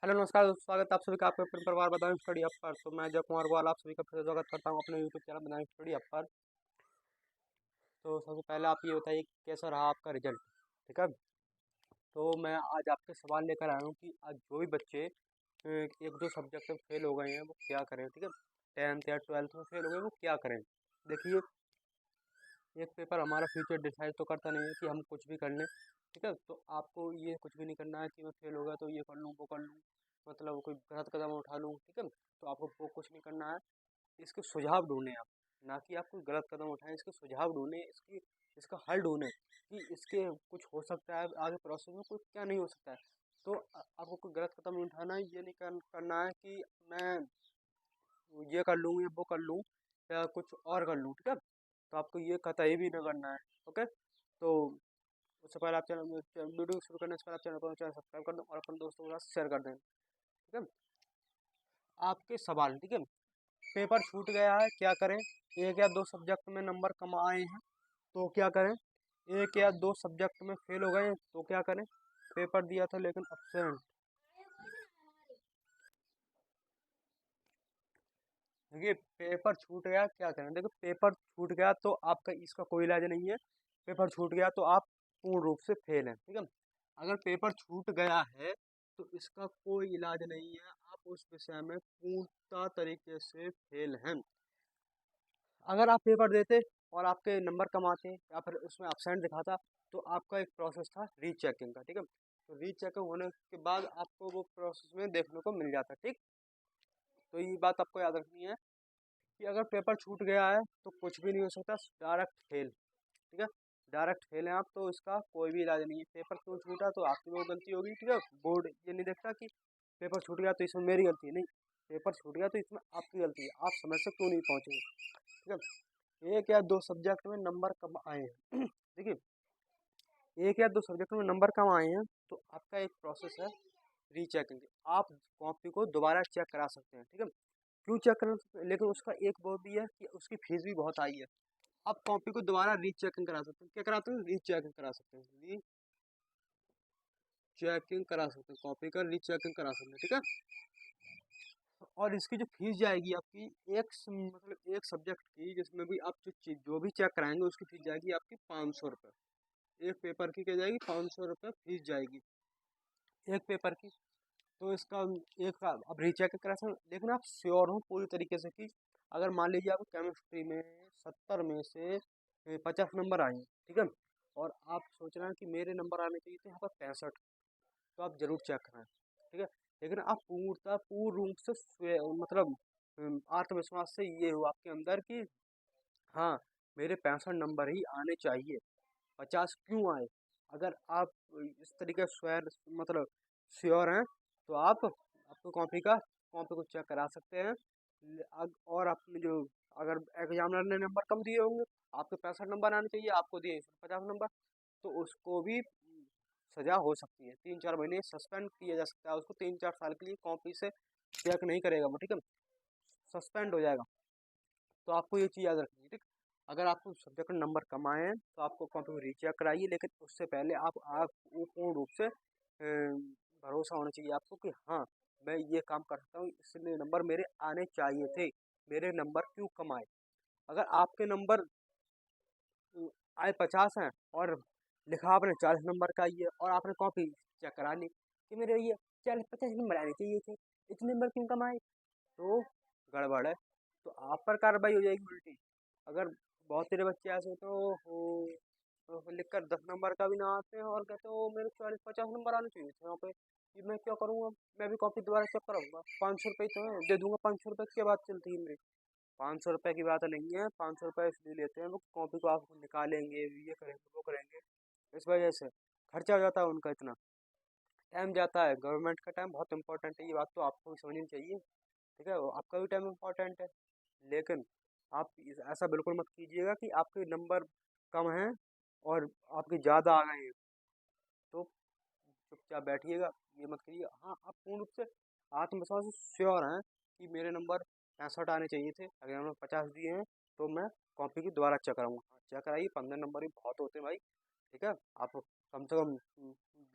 Hello नमस्कार दोस्तों, स्वागत है आप सभी का आपके अपने परिवार बदायूं स्टडी अप पर। तो मैं जय कुमार ग्वाल आप सभी का फिर से स्वागत करता हूं अपने YouTube channel Badaun study up पर। तो सबसे पहले आप ये बताइए कि कैसा रहा आपका रिजल्ट। ठीक है, तो मैं आज आपके सवाल लेकर आया हूँ कि आज जो भी बच्चे एक दो सब्जेक्ट में फेल हो गए हैं वो क्या करें। ठीक है, 10th या 12th में फेल हो गए वो क्या करें। देखिए, एक पेपर हमारा फ्यूचर डिसाइड तो करता नहीं है कि हम कुछ भी कर लें। ठीक है, तो आपको ये कुछ भी नहीं करना है कि मैं फेल हो गया तो ये कर लूँ वो कर लूँ, मतलब कोई गलत कदम उठा लूँ। ठीक है, तो आपको वो कुछ नहीं करना है। इसके सुझाव ढूंढें आप, ना कि आप कोई गलत कदम उठाएं। इसके सुझाव ढूंढें, इसका हल ढूंढें कि इसके कुछ हो सकता है आगे प्रोसेस में, कुछ क्या नहीं हो सकता है। तो आपको कोई गलत कदम नहीं उठाना है। ये नहीं करना है कि मैं ये कर लूँ या वो कर लूँ या कुछ और कर लूँ। ठीक है, तो आपको ये कतई भी ना करना है। ओके, तो उससे पहले आप चैनल वीडियो शुरू करने से पहले आप चैनल सब्सक्राइब कर दें और अपने दोस्तों के साथ शेयर कर दें। ठीक है, आपके सवाल। ठीक है, पेपर छूट गया है क्या करें। एक या दो सब्जेक्ट में नंबर कम आए हैं तो क्या करें। एक या दो सब्जेक्ट में फेल हो गए हैं तो क्या करें। पेपर दिया था लेकिन अब्सेंट। देखिए, पेपर छूट गया क्या करें। देखो, पेपर छूट गया तो आपका इसका कोई इलाज नहीं है। पेपर छूट गया तो आप पूर्ण रूप से फेल हैं। ठीक है, अगर पेपर छूट गया है तो इसका कोई इलाज नहीं है, आप उस विषय में पूर्णतः तरीके से फेल हैं। अगर आप पेपर देते और आपके नंबर कम आते या फिर उसमें absent दिखाता तो आपका एक प्रोसेस था रीचेकिंग का। ठीक है, तो रीचेकिंग होने के बाद आपको वो प्रोसेस में देखने को मिल जाता। ठीक, तो ये बात आपको याद रखनी है कि अगर पेपर छूट गया है तो कुछ भी नहीं हो सकता, डायरेक्ट फेल। ठीक है, डायरेक्ट फेल है आप, तो इसका कोई भी इलाज नहीं है। पेपर क्यों छूटा तो आपकी वो गलती होगी। ठीक है, बोर्ड ये नहीं देखता कि पेपर छूट गया तो इसमें मेरी गलती है, नहीं, पेपर छूट गया तो इसमें आपकी गलती है, आप समय से क्यों नहीं पहुंचे। ठीक है, एक या दो सब्जेक्ट में नंबर कम आए हैं देखिए, एक या दो सब्जेक्ट में नंबर कम आए हैं तो आपका एक प्रोसेस है रीचेकिंग। आप कॉपी को दोबारा चेक करा सकते हैं। ठीक है, क्यों चेक करा सकते हैं, लेकिन उसका एक वो भी है कि उसकी फीस भी बहुत आई है। आप कॉपी को दोबारा रीचेकिंग करा सकते हैं। क्या कराते हैं, रीचेकिंग करा सकते हैं, रीचेकिंग करा सकते हैं, कॉपी का रीचेकिंग करा सकते हैं। ठीक है, और इसकी जो फीस जाएगी आपकी मतलब एक सब्जेक्ट की, जिसमें भी आप जो भी चेक कराएंगे उसकी फीस जाएगी आपकी 500 रुपये। एक पेपर की क्या जाएगी, 500 रुपये फीस जाएगी एक पेपर की। तो इसका एक अब रीचेक करा सकते, लेकिन आप श्योर हो पूरी तरीके से कि अगर मान लीजिए आपको केमिस्ट्री में 70 में से 50 नंबर आए हैं। ठीक है, और आप सोच रहे हैं कि मेरे नंबर आने चाहिए थे यहाँ पर 65, तो आप जरूर चेक कराएं। ठीक है, लेकिन आप पूर्ण रूप से मतलब आत्मविश्वास से ये हो आपके अंदर कि हाँ, मेरे 65 नंबर ही आने चाहिए, 50 क्यों आए। अगर आप इस तरीके से मतलब श्योर हैं तो आप अपनी कॉपी को चेक करा सकते हैं। और आपने जो अगर एग्जामिनर ने नंबर कम दिए होंगे, आपके 65 नंबर आने चाहिए, आपको दिए 50 नंबर, तो उसको भी सजा हो सकती है। 3-4 महीने सस्पेंड किया जा सकता है उसको, 3-4 साल के लिए कॉपी से चेक नहीं करेगा वो। ठीक है, सस्पेंड हो जाएगा। तो आपको ये चीज़ याद रखनी है। ठीक, अगर आपको सब्जेक्ट में नंबर कम आए हैं तो आपको कॉपी में रीचेक कराइए, लेकिन उससे पहले आप वो पूर्ण रूप से भरोसा होना चाहिए आपको कि हाँ, मैं ये काम कर सकता हूँ, इसलिए नंबर मेरे आने चाहिए थे, मेरे नंबर क्यों कम आए। अगर आपके नंबर आए 50 हैं और लिखा आपने 40 नंबर का ही है और आपने कॉपी चेक करा ली कि मेरे ये 40-50 नंबर आने चाहिए थे, इतने नंबर क्यों कम आए, तो गड़बड़ है। तो आप पर कार्रवाई हो जाएगी उल्टी। अगर बहुत सारे बच्चे ऐसे तो हो तो लिख कर 10 नंबर का भी ना आते हैं और कहते हो मेरे 40-50 नंबर आने चाहिए थे यहाँ पे, ये मैं क्या करूँगा, मैं भी कॉपी दोबारा चेक कराऊंगा, 500 रुपये तो है, दे दूंगा। 500 रुपये की बात चलती है मेरी, 500 रुपये की बात नहीं है। 500 रुपये इसलिए लेते हैं वो, कॉपी को आप निकालेंगे, ये करेंगे वो करेंगे, इस वजह से खर्चा हो जाता है उनका, इतना टाइम जाता है। गवर्नमेंट का टाइम बहुत इंपॉर्टेंट है, ये बात तो आपको भी समझनी चाहिए। ठीक है, आपका भी टाइम इम्पोर्टेंट है, लेकिन आप ऐसा बिल्कुल मत कीजिएगा कि आपके नंबर कम हैं और आपके ज़्यादा आ गए हैं तो चुपचाप बैठिएगा, ये मत करिए। हाँ, आप पूर्ण रूप से आत्मविश्वास से श्योर हैं कि मेरे नंबर 65 आने चाहिए थे, अगर मैंने 50 दिए हैं तो मैं कॉपी की दोबारा चेक कराऊंगा। हाँ, चेक कराइए, 15 नंबर भी बहुत होते हैं भाई। ठीक है, आप कम से कम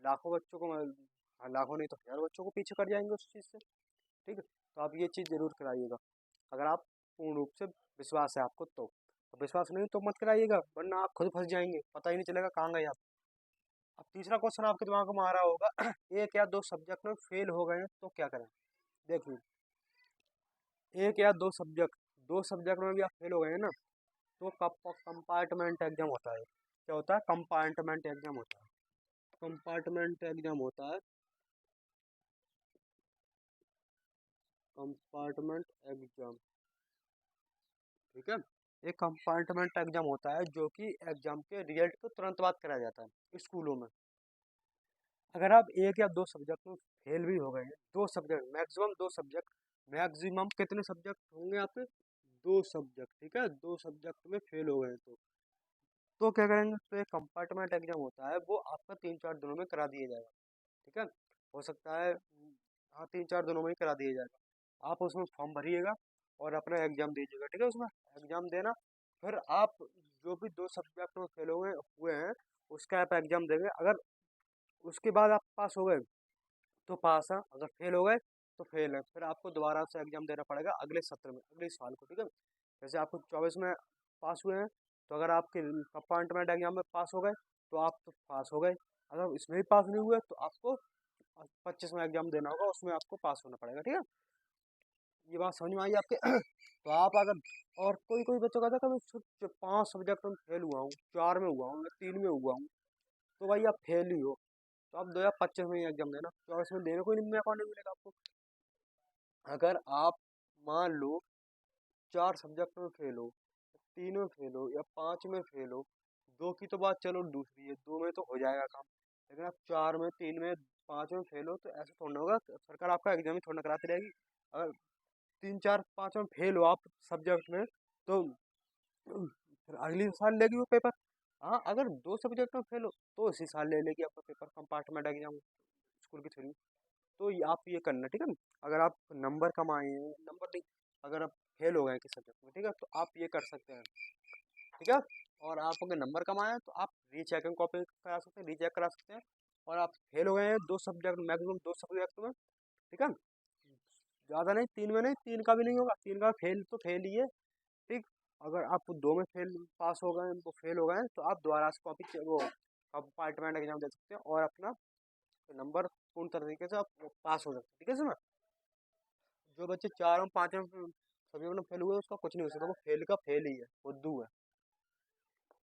लाखों बच्चों को लाखों नहीं तो हज़ारों बच्चों को पीछे कर जाएंगे उस चीज़ से। ठीक है, तो आप ये चीज़ ज़रूर कराइएगा, अगर आप पूर्ण रूप से विश्वास है आपको तो। विश्वास नहीं तो मत कराइएगा, वरना आप खुद फंस जाएंगे, पता ही नहीं चलेगा कहाँ गए आप। अब तीसरा क्वेश्चन आपके दिमाग में आ रहा होगा एक या दो सब्जेक्ट में फेल हो गए तो क्या करें। देखिए, एक या दो सब्जेक्ट में भी आप फेल हो गए हैं ना, तो कंपार्टमेंट एग्जाम होता है। क्या होता है? कंपार्टमेंट एग्जाम होता है। कंपार्टमेंट एग्जाम होता है। कंपार्टमेंट एग्जाम, ठीक है। एक कंपार्टमेंट एग्जाम होता है जो कि एग्जाम के रिजल्ट को तुरंत बाद कराया जाता है स्कूलों में। अगर आप एक या दो सब्जेक्ट में फेल भी हो गए हैं, दो सब्जेक्ट मैक्सिमम, दो सब्जेक्ट मैक्सिमम कितने सब्जेक्ट होंगे आपके? दो सब्जेक्ट, ठीक है। दो सब्जेक्ट में फेल हो गए हैं तो क्या करेंगे? तो एक कंपार्टमेंट एग्जाम होता है, वो आपका 3-4 दिनों में करा दिया जाएगा, ठीक है। हो सकता है हाँ, 3-4 दिनों में ही करा दिया जाएगा। आप उसमें फॉर्म भरिएगा और अपना एग्जाम दीजिएगा, ठीक है। उसमें एग्जाम देना, फिर आप जो भी दो सब्जेक्ट में फेल हुए हैं उसका आप एग्जाम देंगे। अगर उसके बाद आप पास हो गए तो पास है, अगर फेल हो गए तो फेल है। फिर आपको दोबारा से एग्जाम देना पड़ेगा अगले सत्र में, अगले साल को, ठीक है। जैसे आपको 24 में पास हुए हैं, तो अगर आपके कंपार्टमेंट एग्जाम में पास हो गए तो आप तो पास हो गए। अगर इसमें भी पास नहीं हुए तो आपको 25 में एग्जाम देना होगा, उसमें आपको पास होना पड़ेगा, ठीक है। ये बात समझ में आई आपके? तो आप अगर, और कोई कोई बच्चों का था कभी 5 सब्जेक्ट में फेल हुआ हूँ, 4 में हुआ हूँ या 3 में हुआ हूँ, तो भाई आप फेल ही हो। तो आप 2025 में ही एग्जाम देना, 24 में देने को ही नहीं नहीं मिलेगा आपको। अगर आप मान लो 4 सब्जेक्ट में फेल हो, 3 में फेल हो या 5 में फेल हो, 2 की तो बात चलो दूसरी है, 2 में तो हो जाएगा काम। लेकिन आप 4 में, 3 में, 5 में फेल हो तो ऐसा थोड़ा होगा, सरकार आपका एग्जाम ही थोड़ा कराती रहेगी। अगर 3, 4, 5 में फेल हो आप सब्जेक्ट में, तो फिर अगली साल लेगी वो पेपर। हाँ, अगर 2 सब्जेक्ट में फेल हो तो इसी साल ले लेगी आपका पेपर, कंपार्टमेंट एग्जाम स्कूल के थ्रू। तो आप ये करना, ठीक है। अगर आप नंबर कम आए हैं, नंबर नहीं, अगर आप फेल हो गए किसी सब्जेक्ट में, ठीक है, तो आप ये कर सकते हैं, ठीक है। और आप अगर नंबर कम आए हैं तो आप रीचेकिंग कॉपी करा सकते हैं, रीचेक करा सकते हैं। और आप फेल हो गए हैं 2 सब्जेक्ट, मैक्सिमम 2 सब्जेक्ट में, ठीक है, ज़्यादा नहीं, 3 में नहीं, 3 का भी नहीं होगा, 3 का फेल तो फेल ही है, ठीक। अगर आप 2 में फेल पास हो गए, वो फेल हो गए हैं, तो आप दोबारा से कॉपी वो कंपार्टमेंट एग्जाम दे सकते हैं और अपना नंबर पूर्ण तरीके से आप पास हो सकते हैं, ठीक है सर। जो बच्चे 4 और 5 में सब्जेक्ट में फेल हुए उसका कुछ नहीं हो सकता, वो फेल का फेल ही है, बुद्धू है।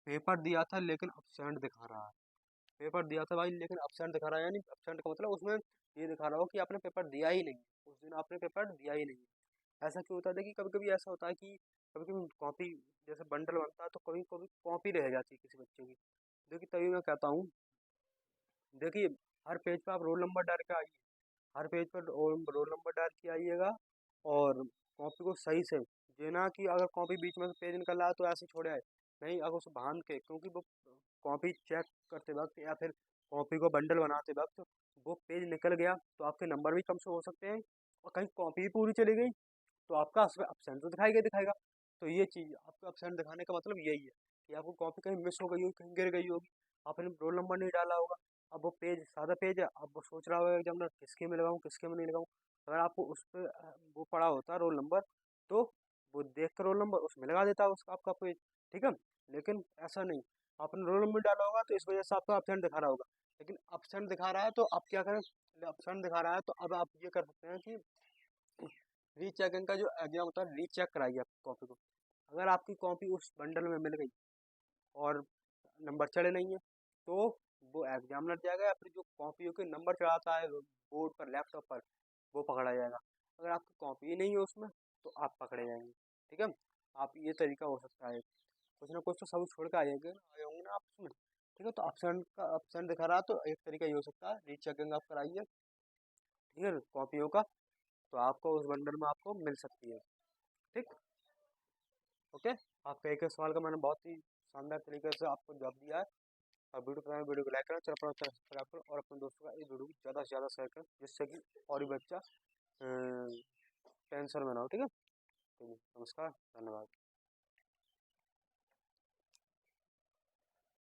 पेपर दिया था लेकिन absent दिखा रहा है। पेपर दिया था भाई लेकिन absent दिखा रहा है, यानी absent का मतलब उसमें ये दिखा रहा हो कि आपने पेपर दिया ही नहीं, उस दिन आपने पेपर दिया ही नहीं। ऐसा क्यों होता है? देखिए, कभी कभी ऐसा होता है कि कभी कभी कॉपी, जैसे बंडल बनता है तो कभी कभी कॉपी रह जाती है किसी बच्चे की। देखिए, तभी मैं कहता हूँ, देखिए, हर पेज पे आप रोल नंबर डाल के आइए, हर पेज पर रोल नंबर डाल के आइएगा। और कॉपी को सही से, ये ना कि अगर कॉपी बीच में से पेज निकल रहा है तो ऐसे छोड़े आए, नहीं, अगर उसे बांध के, क्योंकि वो कॉपी चेक करते वक्त या फिर कॉपी को बंडल बनाते वक्त वो पेज निकल गया तो आपके नंबर भी कम से हो सकते हैं। और कहीं कॉपी पूरी चली गई तो आपका अपसेंट तो दिखाएगा ही दिखाएगा। तो ये चीज़, आपका अपसेंट दिखाने का मतलब यही है कि आपको कॉपी कहीं मिस हो गई होगी, कहीं गिर गई होगी, आपने रोल नंबर नहीं डाला होगा। अब वो पेज सादा पेज है, अब वो सोच रहा होगा एग्जामिनर किसके में लगाऊँ, किसके में नहीं लगाऊँ। अगर आपको उस पर वो पड़ा होता रोल नंबर, तो वो देख कर रोल नंबर उसमें लगा देता है उसका आपका पेज, ठीक है। लेकिन ऐसा नहीं, आपने रोल नंबर डाला होगा तो इस वजह से आपका अपसेंट दिखा रहा होगा। लेकिन अपसेंट दिखा रहा है तो आप क्या करें? अपसेंट दिखा रहा है तो अब आप ये कर सकते हैं कि रीचेकिंग का जो एग्जाम होता है, रीचेक कराइए आप कॉपी को। अगर आपकी कॉपी उस बंडल में मिल गई और नंबर चढ़े नहीं है, तो वो एग्जामिनर जाएगा या फिर जो कॉपियों के नंबर चढ़ाता है बोर्ड पर, लैपटॉप पर, वो पकड़ा जाएगा। अगर आपकी कॉपी ही नहीं है उसमें तो आप पकड़े जाएंगे, ठीक है। आप ये तरीका हो सकता है, कुछ ना कुछ तो सब छोड़ के आए होंगे ना आप उसमें, ठीक है। तो ऑप्शन दिखा रहा है तो एक तरीका ये हो सकता है, रीचेकिंग आप कराइए, ठीक है, कॉपियों का, तो आपको उस बंडल में आपको मिल सकती है, ठीक। ओके, आपका एक एक सवाल का मैंने बहुत ही शानदार तरीके से आपको जवाब दिया है। और वीडियो को लाइक करें, चैनल पर सब्सक्राइब करें और अपने दोस्तों का इस वीडियो को ज़्यादा से ज़्यादा शेयर करें, जिससे कि और भी बच्चा टेंशन में ना हो, ठीक है। नमस्कार, धन्यवाद।